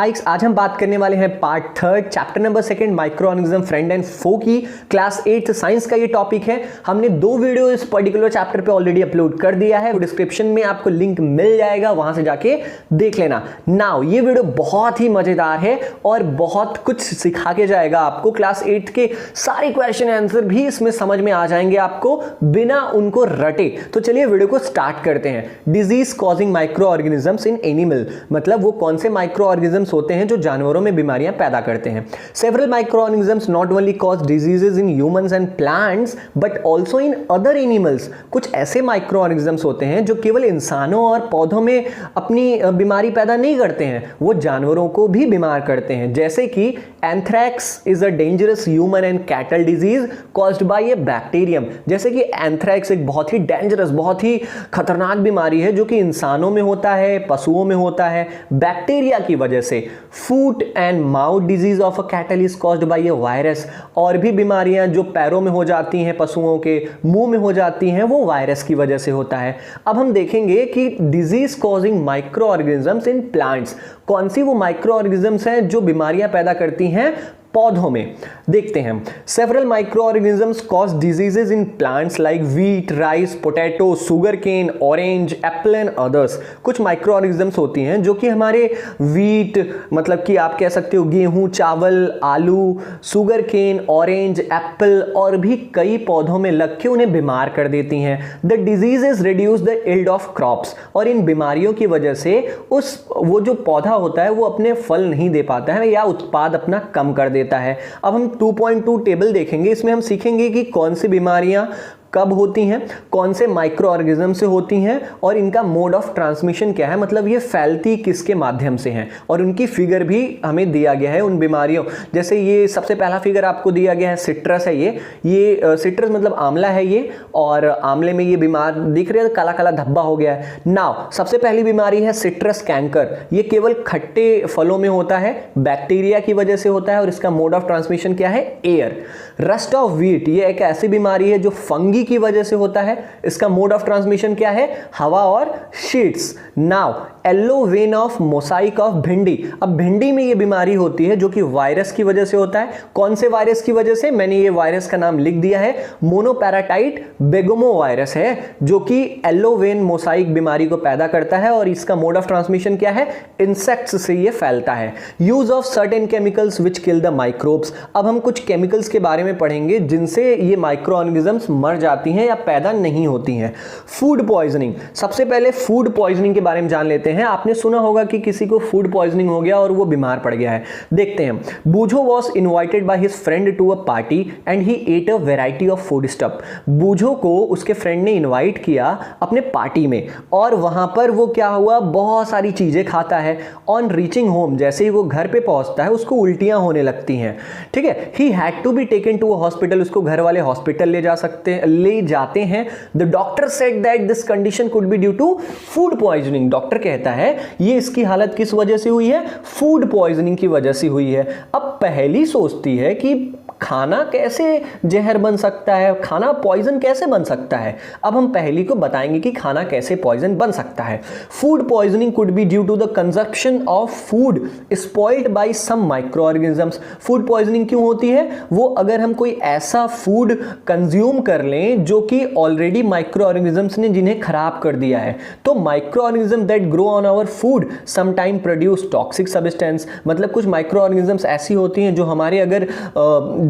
आज हम बात करने वाले हैं part third chapter number second microorganism friend and foe की क्लास 8 साइंस का ये टॉपिक है। हमने 2 वीडियो इस पर्टिकुलर चैप्टर पे ऑलरेडी अपलोड कर दिया है, डिस्क्रिप्शन में आपको लिंक मिल जाएगा, वहां से जाके देख लेना। नाउ ये वीडियो बहुत ही मजेदार है और बहुत कुछ सिखा के जाएगा आपको। क्लास 8 के सारे क्वेश्चन आंसर भी इसमें समझ में आ जाएंगे आपको बिना उनको रटे। तो चलिए वीडियो को स्टार्ट करते हैं। Disease causing micro organisms in animal, मतलब वो कौन से माइक्रो ऑर्गेनिजम्स होते हैं जो जानवरों में बीमारियां पैदा करते हैं। Several micro organisms not only cause diseases in humans and plants but also in other animals. कुछ ऐसे माइक्रो ऑर्गेनिजम्स होते हैं जो केवल इंसानों और पौधों में अपनी बीमारी पैदा नहीं करते हैं, वो जानवरों को भी बीमार करते हैं। जैसे कि anthrax is a dangerous human and cattle disease caused by A bacterium. जैसे कि एंथ्रैक्स एक बहुत ही डेंजरस, बहुत ही खतरनाक बीमारी है जो कि इंसानों में होता है, पशुओं में होता है, बैक्टीरिया की वजह से। Foot and mouth disease of a cattle is caused by A virus. और भी बीमारियां जो पैरों में हो जाती हैं, पशुओं के मुंह में हो जाती हैं, वो वायरस की वजह से होता है। अब हम देखेंगे कि disease causing micro organisms in plants, कौन सी वो माइक्रो ऑर्गेनिजम्स हैं जो बीमारियां पैदा करती हैं पौधों में। देखते हैं। Several microorganisms cause diseases in plants like wheat, rice, potato, sugarcane, orange, apple and others. कुछ माइक्रो ऑर्गेनिजम्स होती हैं जो कि हमारे व्हीट, मतलब कि आप कह सकते हो गेहूं, चावल, आलू, सुगर केन, ऑरेंज, एप्पल और भी कई पौधों में लग के उन्हें बीमार कर देती हैं। The diseases reduce the yield of crops, और इन बीमारियों की वजह से वो जो पौधा होता है वो अपने फल नहीं दे पाता है या उत्पाद अपना कम कर देता है। अब हम 2.2 टेबल देखेंगे, इसमें हम सीखेंगे कि कौन सी बीमारियां कब होती हैं, कौन से माइक्रो ऑर्गेनिज्म से होती हैं और इनका मोड ऑफ ट्रांसमिशन क्या है, मतलब ये फैलती किसके माध्यम से हैं। और उनकी फिगर भी हमें दिया गया है उन बीमारियों। जैसे ये सबसे पहला फिगर आपको दिया गया है, सिट्रस है ये सिट्रस मतलब आंवला है ये, और आंवले में ये बीमार दिख रहे हैं, काला काला धब्बा हो गया है। नाउ सबसे पहली बीमारी है सिट्रस कैंकर। ये केवल खट्टे फलों में होता है, बैक्टीरिया की वजह से होता है और इसका मोड ऑफ ट्रांसमिशन क्या है, एयर। रस्ट ऑफ व्हीट, ये एक ऐसी बीमारी है जो फंगी की वजह से होता है, इसका मोड ऑफ ट्रांसमिशन क्या है, हवा और sheets. Now yellow vein of mosaic of भिंडी। अब भिंडी में ये बीमारी होती है जो कि वायरस की वजह से होता है। कौन से वायरस की वजह से, मैंने ये वायरस का नाम लिख दिया है, मोनोपैराटाइट बेगोमो वायरस है जो कि येलो वेन मोसाइक बीमारी को पैदा करता है और इसका मोड ऑफ ट्रांसमिशन क्या है, इंसेक्ट्स से ये फैलता है। Use of certain chemicals which kill the microbes. अब हम कुछ केमिकल्स के बारे में पढ़ेंगे जिनसे ये माइक्रो ऑर्गेनिजम्स मर जाती हैं या पैदा नहीं होती हैं। फूड पॉइजनिंग, सबसे पहले फूड पॉइजनिंग के बारे में जान लेते हैं। आपने सुना होगा कि किसी को फूड पॉइजनिंग हो गया और वो बीमार पड़ गया है। देखते हैं। Boojho was invited by his friend to a party and he ate a variety of food stuff. Boojho को उसके फ्रेंड ने इन्वाइट किया अपने पार्टी में और वहां पर वो क्या हुआ, बहुत सारी चीजें खाता है। ऑन रीचिंग होम, जैसे ही वो घर पे पहुंचता है उसको उल्टियां होने लगती हैं, ठीक है। He had to be taken to a hospital, उसको घर वाले हॉस्पिटल ले जाते हैं। The doctor said that this condition could be due to food poisoning. Doctor कहता है ये इसकी हालत किस वजह से हुई है, फूड पॉइजनिंग की वजह से हुई है। अब पहली सोचती है कि खाना कैसे जहर बन सकता है, खाना पॉइजन कैसे बन सकता है। अब हम पहली को बताएंगे कि खाना कैसे पॉइजन बन सकता है। Food poisoning could be due to the consumption of food spoiled by some microorganisms. Food poisoning क्यों होती है, वो अगर हम कोई ऐसा फूड कंज्यूम कर लें जो कि ऑलरेडी माइक्रो ऑर्गेनिजम्स ने जिन्हें खराब कर दिया है। तो microorganism that grow on our food sometime produce toxic substance, मतलब कुछ माइक्रो ऑर्गेनिजम्स ऐसी होती हैं जो हमारे अगर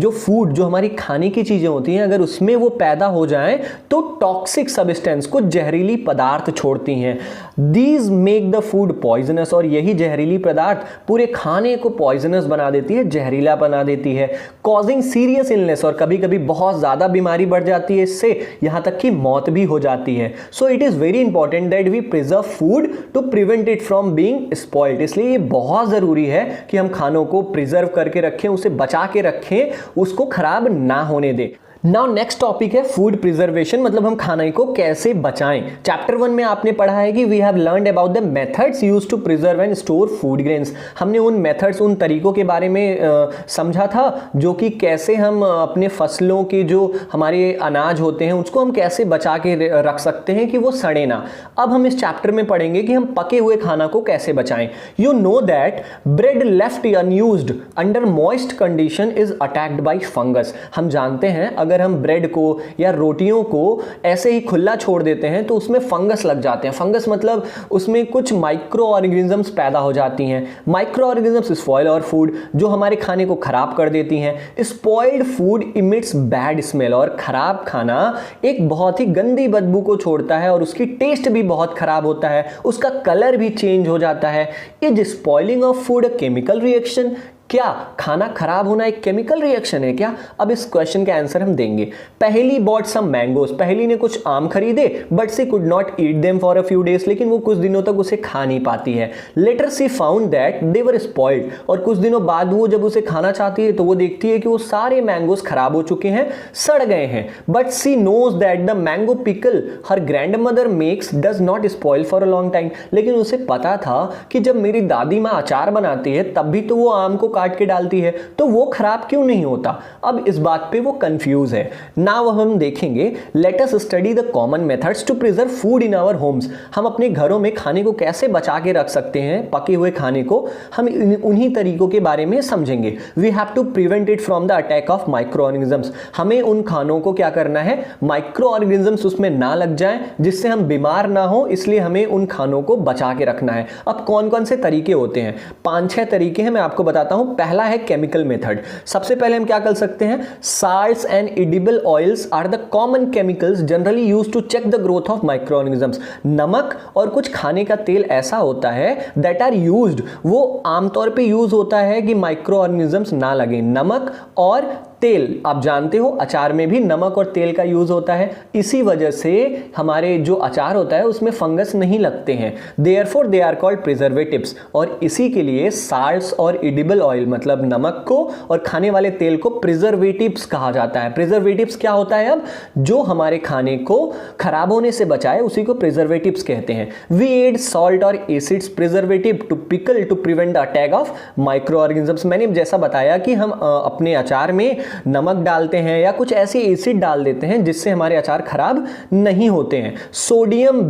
जो फूड, जो हमारी खाने की चीजें होती हैं, अगर उसमें वो पैदा हो जाएं तो टॉक्सिक सब्सटेंस, कुछ जहरीली पदार्थ छोड़ती हैं। These make the food poisonous, और यही जहरीली पदार्थ पूरे खाने को पॉइजनस बना देती है, जहरीला बना देती है। कॉजिंग सीरियस इलनेस, और कभी कभी बहुत ज्यादा बीमारी बढ़ जाती है इससे, यहां तक कि मौत भी हो जाती है। So it is very important that we preserve food to prevent it from being spoiled. इसलिए ये बहुत जरूरी है कि हम खानों को प्रिजर्व करके रखें, उसे बचा के रखें, उसको खराब ना होने दें। नाउ नेक्स्ट टॉपिक है फूड प्रिजर्वेशन, मतलब हम खाने को कैसे बचाएं। चैप्टर 1 में आपने पढ़ा है कि we have learned about the methods used to preserve and store food grains. हमने उन मेथड्स, उन तरीकों के बारे में समझा था जो कि कैसे हम अपने फसलों के जो हमारे अनाज होते हैं उसको हम कैसे बचा के रख सकते हैं कि वो सड़े ना। अब हम इस चैप्टर में पढ़ेंगे कि हम पके हुए खाना को कैसे बचाएं। You know that bread left unused under moist condition is attacked by fungus. हम जानते हैं अगर हम ब्रेड को या रोटियों को ऐसे ही खुला छोड़ देते हैं तो उसमें फंगस लग जाते हैं। फंगस मतलब उसमें कुछ माइक्रो ऑर्गेनिजम्स पैदा हो जाती हैं। माइक्रो ऑर्गेनिजम्स स्पॉइल और फूड, जो हमारे खाने को खराब कर देती हैं। Spoiled food emits bad smell, और खराब खाना एक बहुत ही गंदी बदबू को छोड़ता है और उसकी टेस्ट भी बहुत खराब होता है, उसका कलर भी चेंज हो जाता है। Is spoiling of food a chemical reaction? क्या खाना खराब होना एक केमिकल रिएक्शन है क्या? अब इस क्वेश्चन का आंसर हम देंगे। पहेली बॉट सम मैंगोज, पहेली ने कुछ आम खरीदे but she could not eat them for a few days, लेकिन वो कुछ दिनों तक उसे खा नहीं पाती है। Later she found that they were spoiled, और कुछ दिनों बाद वो जब उसे खाना चाहती है तो वो देखती है कि वो सारे मैंगोज खराब हो चुके हैं, सड़ गए हैं। But she knows that the mango pickle her grandmother makes does not spoil for a long time, लेकिन उसे पता था कि जब मेरी दादी माँ अचार बनाती है तब भी तो वो आम को काट के डालती है, तो वो खराब क्यों नहीं होता? अब इस बात पे वो कंफ्यूज है। नाउ हम देखेंगे, let us study the common methods to preserve food in our homes. हम अपने घरों में खाने को कैसे बचा के रख सकते हैं, पके हुए खाने को, हम उन्हीं तरीकों के बारे में समझेंगे। We have to prevent it from the attack of microorganisms. हमें उन खानों को क्या करना है, माइक्रो ऑर्गेनिजम्स उसमें ना लग जाए जिससे हम बीमार ना हो, इसलिए हमें उन खानों को बचा के रखना है। अब कौन कौन से तरीके होते हैं? 5-6 तरीके हैं, मैं आपको बताता हूं। पहला है केमिकल मेथड। सबसे पहले हम क्या कर सकते हैं, salts and edible oils are the common chemicals generally used to check the growth of microorganisms. नमक और कुछ खाने का तेल ऐसा होता है दैट आर यूज्ड, वो आमतौर पे यूज होता है कि माइक्रो ऑर्गेनिजम्स ना लगे। नमक और तेल, आप जानते हो अचार में भी नमक और तेल का यूज होता है, इसी वजह से हमारे जो अचार होता है उसमें फंगस नहीं लगते हैं। Therefore they are called preservatives, और इसी के लिए साल्ट्स और एडिबल ऑयल मतलब नमक को और खाने वाले तेल को प्रिजर्वेटिव्स कहा जाता है। प्रिजर्वेटिव्स क्या होता है? अब जो हमारे खाने को खराब होने से बचाए उसी को प्रिजर्वेटिव्स कहते हैं। वी एड सॉल्ट और acids preservative to pickle to prevent the attack of microorganisms. मैंने जैसा बताया कि हम अपने अचार में नमक डालते हैं या कुछ ऐसे एसिड डाल देते हैं जिससे हमारे अचार खराब नहीं होते हैं। Sodium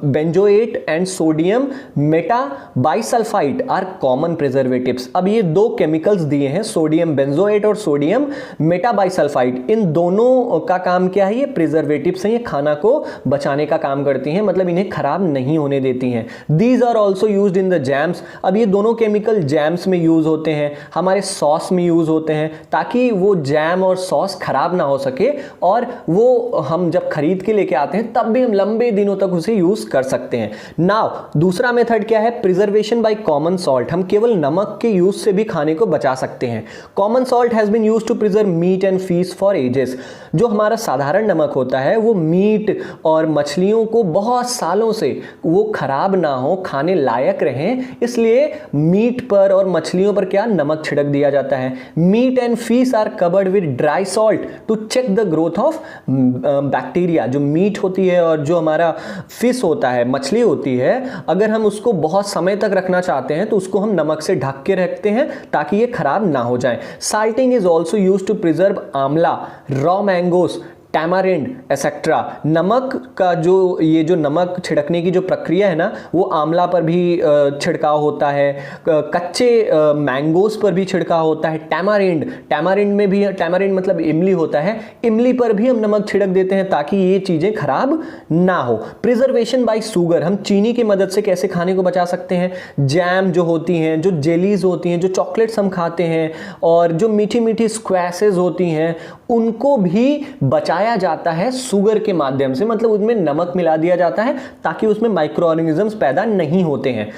benzoate and sodium metabisulphite are common preservatives. अब ये दो केमिकल्स दिए हैं, सोडियम बेंजोएट और सोडियम मेटाबाइसल्फाइड। इन दोनों का काम क्या है? ये प्रिजर्वेटिव्स हैं, ये खाना को बचाने का काम करती हैं, मतलब इन्हें खराब नहीं होने देती हैं। These are also used in the jams. अब ये दोनों केमिकल जैम्स में यूज होते हैं, हमारे सॉस में यूज होते हैं, ताकि वो जैम और सॉस खराब ना हो सके और वो हम जब खरीद के लेके आते हैं तब भी हम लंबे दिनों तक उसे यूज कर सकते हैं। नाउ दूसरा मेथड क्या है? Preservation by common salt. हम केवल नमक के यूज से भी खाने को बचा सकते हैं। Common salt has been used to preserve meat and fish for ages. जो हमारा साधारण नमक होता है वो मीट और मछलियों को बहुत सालों से वो खराब ना हो, खाने लायक रहें, इसलिए मीट पर और मछलियों पर क्या नमक छिड़क दिया जाता है। Meat and fish are covered with dry salt to check the growth of bacteria. जो मीट होती है और जो हमारा फिश होता है, मछली होती है, अगर हम उसको बहुत समय तक रखना चाहते हैं तो उसको हम नमक से ढक के रखते हैं ताकि ये खराब ना हो जाए। Salting is also use to preserve amla, raw mangoes, tamarind etcetera. नमक का जो ये जो नमक छिड़कने की जो प्रक्रिया है ना, वो आंवला पर भी छिड़काव होता है, कच्चे मैंगोस पर भी छिड़काव होता है। टैमारिंड में भी, टैमारिंड मतलब इमली होता है, इमली पर भी हम नमक छिड़क देते हैं ताकि ये चीज़ें खराब ना हो। Preservation bye sugar. हम चीनी की मदद से कैसे खाने को बचा सकते हैं? जैम जो होती हैं, जो जेलीज होती हैं, जो चॉकलेट्स हम खाते हैं, और जो मीठी मीठी स्क्वैशेस होती हैं, उनको भी बचाया जाता है शुगर के माध्यम से, मतलब उसमें नमक मिला दिया जाता है ताकि उसमें माइक्रो ऑर्गेनिजम्स पैदा नहीं होते हैं।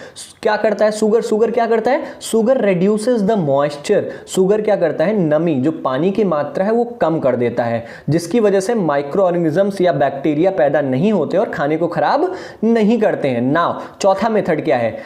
क्या करता है शुगर क्या करता है? Sugar reduces the moisture. Sugar क्या करता है? नमी, जो पानी की मात्रा है वो कम कर देता है, जिसकी वजह से माइक्रो ऑर्गेनिजम्स या बैक्टीरिया पैदा नहीं होते और खाने को खराब नहीं करते हैं। नाउ चौथा मेथड क्या है?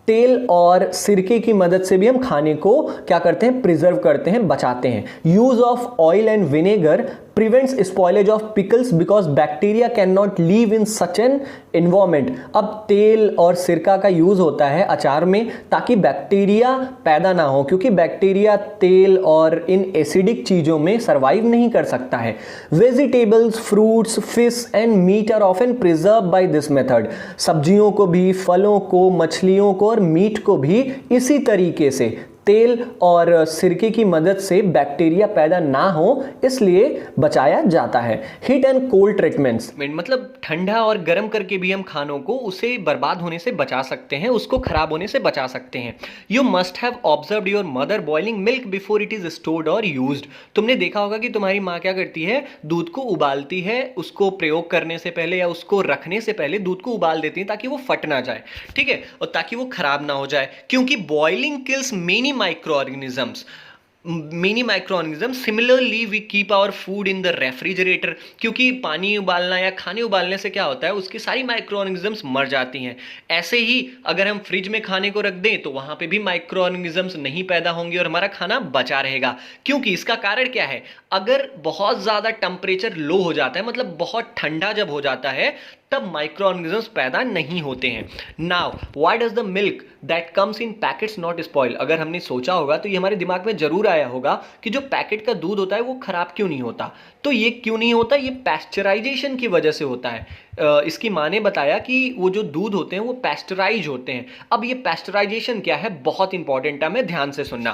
तेल और सिरके की मदद से भी हम खाने को क्या करते हैं? प्रिजर्व करते हैं, बचाते हैं। Use of oil and vinegar prevents spoilage of pickles because bacteria can not leave in such an environment. अब तेल और सिरका का यूज होता है अचार में ताकि बैक्टीरिया पैदा ना हो, क्योंकि बैक्टीरिया तेल और इन एसिडिक चीजों में सर्वाइव नहीं कर सकता है। Vegetables, fruits, fish and meat are often preserve by this method. सब्जियों को भी, फलों को, मछलियों को और मीट को भी इसी तरीके से तेल और सिरके की मदद से बैक्टीरिया पैदा ना हो इसलिए बचाया जाता है। हीट एंड कोल्ड ट्रीटमेंट्स, मतलब ठंडा और गर्म करके भी हम खानों को उसे बर्बाद होने से बचा सकते हैं, उसको खराब होने से बचा सकते हैं। You must have observed your mother boiling milk before it is stored और यूज्ड। तुमने देखा होगा कि तुम्हारी माँ क्या करती है, दूध को उबालती है, उसको प्रयोग करने से पहले या उसको रखने से पहले दूध को उबाल देती है ताकि वो फट ना जाए, ठीक है, और ताकि वो खराब ना हो जाए, क्योंकि boiling kills many microorganisms. Many microorganisms. Similarly, we keep our food in the refrigerator. क्योंकि पानी उबालना या खाने उबालने से क्या होता है, उसकी सारी माइक्रोऑर्गेनिजम्स मर जाती हैं। ऐसे ही अगर हम फ्रिज में खाने को रख दें तो वहां पे भी माइक्रोऑर्गेनिजम्स नहीं पैदा होंगे और हमारा खाना बचा रहेगा। क्योंकि इसका कारण क्या है, अगर बहुत ज़्यादा टेम्परेचर लो हो जाता है, मतलब बहुत ठंडा जब हो जाता है, तब माइक्रोऑर्गेनिजम्स पैदा नहीं होते हैं। Now why does the milk that comes in packets not spoil. अगर हमने सोचा होगा तो ये हमारे दिमाग में जरूर आया होगा कि जो पैकेट का दूध होता है वो खराब क्यों नहीं होता। तो ये क्यों नहीं होता, ये पैस्चराइजेशन की वजह से होता है। इसकी माँ ने बताया कि वो जो दूध होते हैं वो पैस्चराइज होते हैं। अब ये पैस्चराइजेशन क्या है, बहुत इंपॉर्टेंट है, मैं ध्यान से सुनना।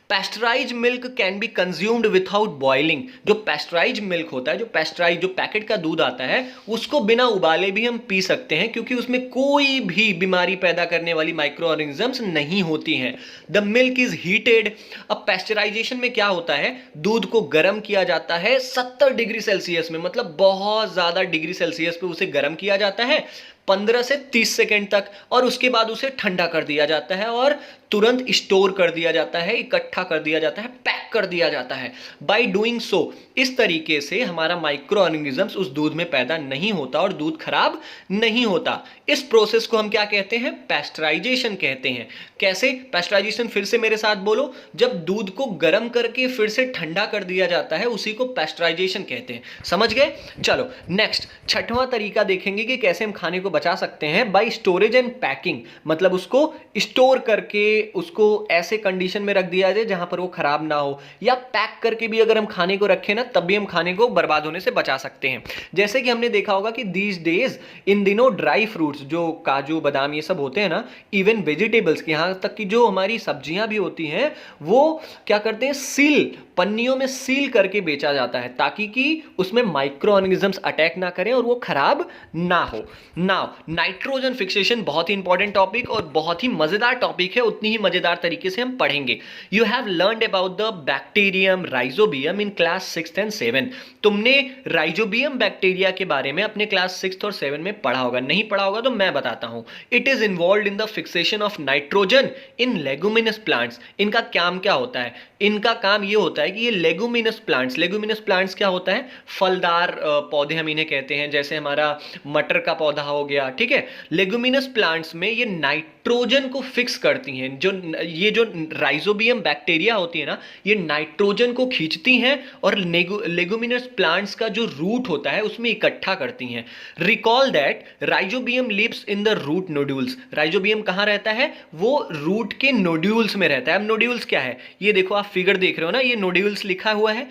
Pasteurise milk can be consumed without boiling. जो पैस्चराइज मिल्क होता है, जो पैकेट का दूध आता है, उसको बिना उबाले भी हम पी सकते हैं, क्योंकि उसमें कोई भी बीमारी पैदा करने वाली माइक्रोऑर्गेनिजम्स नहीं होती हैं। The milk is heated. अब पैस्चराइजेशन में क्या होता है, दूध को गर्म किया जाता है 70 डिग्री सेल्सियस में, मतलब बहुत ज्यादा डिग्री सेल्सियस पे उसे गर्म किया जाता है 15 से 30 सेकेंड तक, और उसके बाद उसे ठंडा कर दिया जाता है और तुरंत स्टोर कर दिया जाता है, इकट्ठा कर दिया जाता है, पैक कर दिया जाता है। बाय डूइंग सो, इस तरीके से हमारा माइक्रो ऑर्गेनिजम्स उस दूध में पैदा नहीं होता और दूध खराब नहीं होता। इस प्रोसेस को हम क्या कहते हैं, पैस्चराइजेशन कहते हैं। कैसे पैस्चराइजेशन, फिर से मेरे साथ बोलो। जब दूध को गर्म करके फिर से ठंडा कर दिया जाता है उसी को पैस्चराइजेशन कहते हैं। समझ गए? चलो नेक्स्ट, छठवां तरीका देखेंगे कि कैसे हम खाने को बचा सकते हैं। बाय स्टोरेज एंड पैकिंग, मतलब उसको स्टोर करके उसको ऐसे कंडीशन में रख दिया जाए जहां पर वो खराब ना हो, या पैक करके भी अगर हम खाने को रखें ना, तब भी हम खाने को बर्बाद होने से बचा सकते हैं। जैसे कि हमने देखा होगा कि दीज डेज, इन दिनों ड्राई फ्रूट्स, जो काजू बादाम ये सब होते हैं ना, इवन वेजिटेबल्स, यहां तक कि जो हमारी सब्जियां भी होती हैं, वो क्या करते हैं, सील, पन्नियों में सील करके बेचा जाता है ताकि कि उसमें माइक्रो ऑर्गेनिजम्स अटैक ना करें और वो खराब ना हो। नाउ नाइट्रोजन फिक्सेशन बहुत ही इंपॉर्टेंट टॉपिक और बहुत ही मजेदार टॉपिक है, उतनी ही मजेदार तरीके से हम पढ़ेंगे। You have learned about the bacterium rhizobium in class 6 and 7। तुमने राइजोबियम बैक्टीरिया के बारे में अपने क्लास 6 और 7 में पढ़ा होगा, नहीं पढ़ा होगा तो मैं बताता हूं। It is involve in the fixation of nitrogen in leguminous plants. इनका काम क्या होता है, इनका काम ये होता है कि ये लेगुमिनस प्लांट्स क्या होता है, फलदार पौधे हम इन्हें कहते हैं, जैसे हमारा मटर का पौधा हो गया, ठीक है। लेगुमिनस प्लांट्स में ये नाइट्रोजन को फिक्स करती हैं। ये जो राइजोबियम बैक्टीरिया होती है ना, ये नाइट्रोजन को खींचती हैं और लेगुमिनस प्लांट्स का जो रूट होता है उसमें इकट्ठा करती हैं। Recall that rhizobium lives in the root nodules. Rhizobium कहां रहता है, वो रूट के नोड्यूल्स में रहता है। अब नोड्यूल्स क्या है, ये देखो आप फिगर देख रहे हो ना, ये नोड्यूल्स लिखा हुआ है,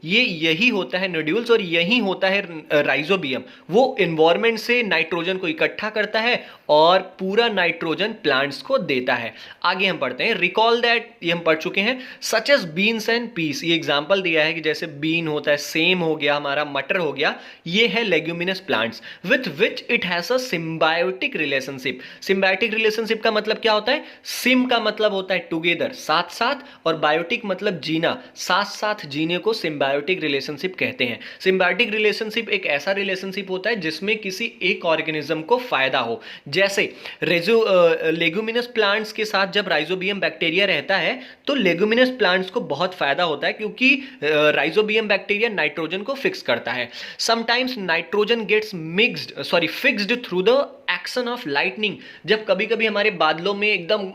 यही होता है नोड्यूल्स और यही होता है राइजोबियम। वो एनवायरनमेंट से नाइट्रोजन को इकट्ठा करता है और पूरा नाइट्रोजन प्लांट्स को देता है। आगे हम पढ़ते हैं, रिकॉल दैट, ये हम पढ़ चुके हैं। Such as beans and peas, ये एग्जांपल दिया है कि जैसे बीन होता है, सेम हो गया, हमारा मटर हो गया, ये है leguminous plants with which it has a symbiotic relationship. Symbiotic relationship का मतलब क्या होता है, सिम का मतलब होता है टुगेदर, साथ साथ, और बायोटिक मतलब जीना, साथ साथ जीने को सिम्बायोटिक रिलेशनशिप कहते हैं। सिम्बायोटिक रिलेशनशिप एक ऐसा रिलेशनशिप होता है जिसमें किसी एक ऑर्गेनिज्म को फायदा हो। जैसे लेगुमिनस प्लांट्स के साथ जब राइजोबियम बैक्टीरिया रहता है तो लेगुमिनस प्लांट्स को बहुत फायदा होता है, क्योंकि राइजोबियम बैक्टीरिया नाइट्रोजन को फिक्स करता है। Sometimes nitrogen gets fixed through the action of lightning. जब कभी कभी हमारे बादलों में एकदम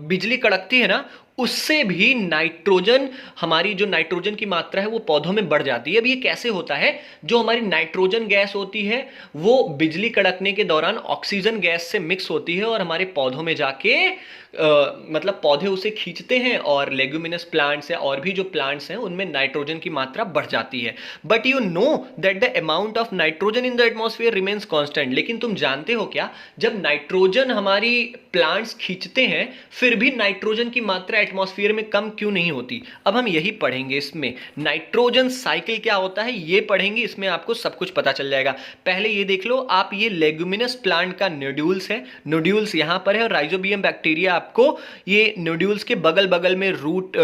बिजली कड़कती है ना, उससे भी नाइट्रोजन, हमारी जो नाइट्रोजन की मात्रा है वो पौधों में बढ़ जाती है। अब ये कैसे होता है? जो हमारी नाइट्रोजन गैस होती है वो बिजली कड़कने के दौरान ऑक्सीजन गैस से मिक्स होती है और हमारे पौधों में जाके मतलब पौधे उसे खींचते हैं और लेग्यूमिनस प्लांट्स या और भी जो प्लांट्स हैं उनमें नाइट्रोजन की मात्रा बढ़ जाती है। But you know that the amount of nitrogen in the atmosphere remains constant. लेकिन तुम जानते हो क्या, जब नाइट्रोजन हमारी प्लांट्स खींचते हैं फिर भी नाइट्रोजन की मात्रा एटमॉस्फेयर में कम क्यों नहीं होती? अब हम यही पढ़ेंगे इसमें। नाइट्रोजन साइकिल क्या होता है ये पढ़ेंगे, इसमें आपको सब कुछ पता चल जाएगा। पहले ये देख लो आप, ये लेग्यूमिनस प्लांट का नोड्यूल्स है, नोड्यूल्स यहां पर है और राइजोबियम बैक्टीरिया आपको ये नोड्यूल्स के बगल बगल में रूट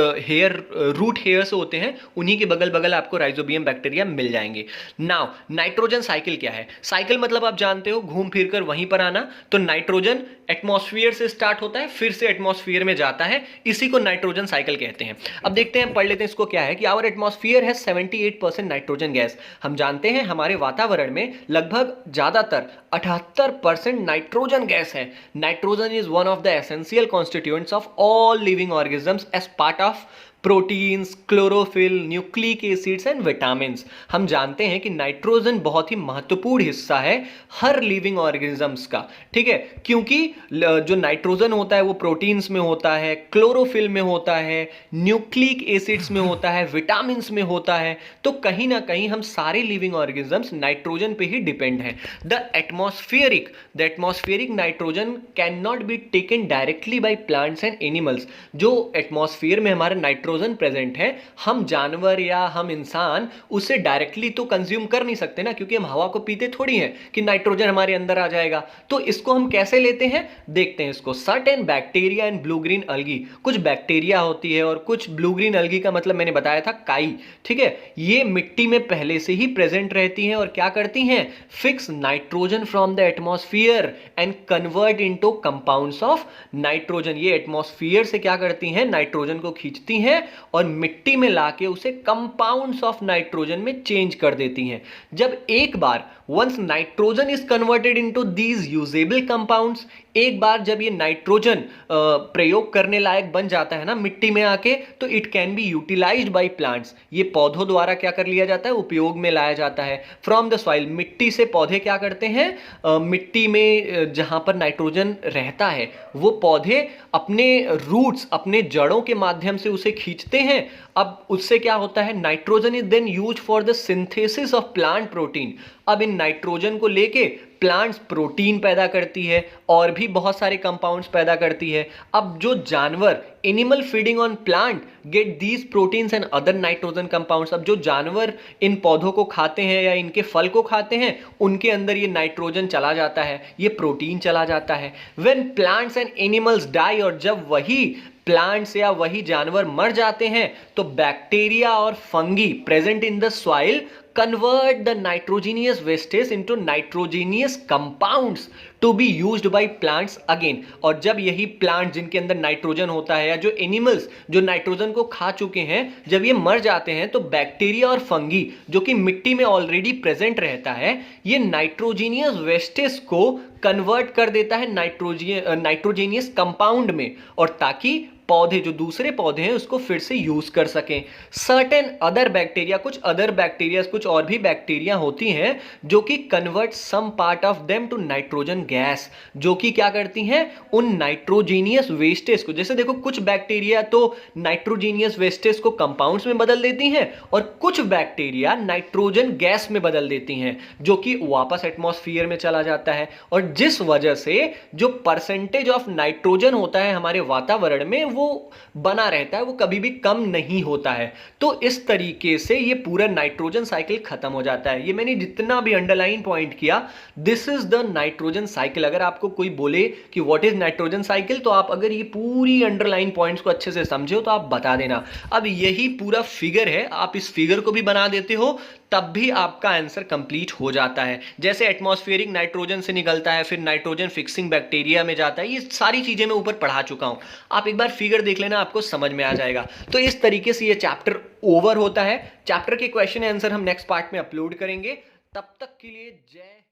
हेयर्स होते हैं, उन्हीं के बगल बगल आपको राइजोबियम बैक्टीरिया मिल जाएंगे। नाउ नाइट्रोजन साइकिल क्या है? साइकिल मतलब आप जानते हो घूम फिर कर वहीं पर आना। तो नाइट्रोजन एटमॉस्फेयर से स्टार्ट होता है फिर से एटमॉस्फेयर में जाता है, इसी को नाइट्रोजन साइकिल कहते हैं। अब देखते हैं, पढ़ लेते हैं इसको क्या है कि आवर एटमॉस्फेयर है 78% नाइट्रोजन गैस। हम जानते हैं हमारे वातावरण में लगभग ज्यादातर 78% नाइट्रोजन गैस है। Nitrogen is one of the essential constituents of all living organisms as part of proteins, chlorophyll, nucleic acids and vitamins. हम जानते हैं कि नाइट्रोजन बहुत ही महत्वपूर्ण हिस्सा है हर लिविंग ऑर्गेनिजम्स का, ठीक है, क्योंकि जो नाइट्रोजन होता है वो प्रोटीन्स में होता है, क्लोरोफिल में होता है, न्यूक्लिक एसिड्स में होता है, विटामिन्स में होता है। तो कहीं ना कहीं हम सारे लिविंग ऑर्गेनिजम्स नाइट्रोजन पे ही डिपेंड हैं। The atmospheric nitrogen can not be taken directly by plants and animals. जो एटमॉस्फेयर में हमारा नाइट्रोजन प्रेजेंट है, हम जानवर या हम इंसान उसे डायरेक्टली तो कंज्यूम कर नहीं सकते ना, क्योंकि हम हवा को पीते थोड़ी हैं कि नाइट्रोजन हमारे अंदर आ जाएगा। तो इसको हम कैसे लेते हैं देखते हैं इसको। Certain bacteria and blue green अलगी, कुछ बैक्टीरिया होती है और कुछ ब्लू ग्रीन अलगी का मतलब मैंने बताया था काई, ठीक है, ये मिट्टी में पहले से ही प्रेजेंट रहती हैं और क्या करती हैं, fix nitrogen from the atmosphere and convert into compounds of nitrogen. ये एटमॉस्फेयर से क्या करती हैं, नाइट्रोजन को खींचती हैं और मिट्टी में लाके उसे कंपाउंड्स ऑफ नाइट्रोजन में चेंज कर देती हैं। जब एक बार once nitrogen is converted into these usable compounds, एक बार जब ये नाइट्रोजन प्रयोग करने लायक बन जाता है ना मिट्टी में आके, तो it can be utilised by plants. ये पौधों द्वारा क्या कर लिया जाता है, उपयोग में लाया जाता है। फ्रॉम द सॉइल, मिट्टी से पौधे क्या करते हैं, मिट्टी में जहां पर नाइट्रोजन रहता है वो पौधे अपने रूट्स, अपने जड़ों के माध्यम से उसे खींचते हैं। अब उससे क्या होता है, nitrogen is then used for the synthesis of plant protein. अब इन नाइट्रोजन को लेके प्लांट्स प्रोटीन पैदा करती है और भी बहुत सारे कंपाउंड्स पैदा करती है। अब जो जानवर, animal feeding on plant get these proteins and other nitrogen compounds. अब जो जानवर इन पौधों को खाते हैं या इनके फल को खाते हैं, उनके अंदर ये नाइट्रोजन चला जाता है, ये प्रोटीन चला जाता है। When plants and animals die, और जब वही प्लांट्स या वही जानवर मर जाते हैं, तो बैक्टीरिया और fungi present in the soil convert the nitrogenous wastes into nitrogenous compounds to be used by plants again। और जब यही प्लांट जिनके अंदर नाइट्रोजन होता है या जो एनिमल्स जो नाइट्रोजन को खा चुके हैं, जब ये मर जाते हैं तो बैक्टीरिया और फंगी जो कि मिट्टी में ऑलरेडी प्रेजेंट रहता है, ये नाइट्रोजीनियस वेस्टेस को कन्वर्ट कर देता है नाइट्रोजीनियस कंपाउंड में, और ताकि पौधे, जो दूसरे पौधे हैं, उसको फिर से यूज कर सकें। सर्टेन अदर बैक्टीरिया, कुछ अदर बैक्टीरिया, कुछ और भी बैक्टीरिया होती हैं जो कि convert some part of them to nitrogen gas, जो कि क्या करती हैं, उन नाइट्रोजीनियस वेस्टेज को, जैसे देखो कुछ बैक्टीरिया तो नाइट्रोजीनियस वेस्टेज को कंपाउंड्स में बदल देती हैं और कुछ बैक्टीरिया नाइट्रोजन गैस में बदल देती हैं, जो कि वापस एटमॉस्फेयर में चला जाता है। और जिस वजह से जो परसेंटेज ऑफ नाइट्रोजन होता है हमारे वातावरण में वो बना रहता है, वो कभी भी कम नहीं होता है। तो इस तरीके से ये पूरा नाइट्रोजन साइकिल खत्म हो जाता है। ये मैंने जितना भी अंडरलाइन पॉइंट किया, this is the nitrogen cycle. अगर आपको कोई बोले कि व्हाट इज नाइट्रोजन साइकिल, तो आप अगर ये पूरी अंडरलाइन पॉइंट्स को अच्छे से समझे हो तो आप बता देना। अब यही पूरा फिगर है, आप इस फिगर को भी बना देते हो तब भी आपका आंसर कंप्लीट हो जाता है। जैसे एटमॉस्फेरिक नाइट्रोजन से निकलता है, फिर नाइट्रोजन फिक्सिंग बैक्टीरिया में जाता है, ये सारी चीजें मैं ऊपर पढ़ा चुका हूं। आप एक बार फिगर देख लेना, आपको समझ में आ जाएगा। तो इस तरीके से ये चैप्टर ओवर होता है। चैप्टर के क्वेश्चन आंसर हम नेक्स्ट पार्ट में अपलोड करेंगे। तब तक के लिए जय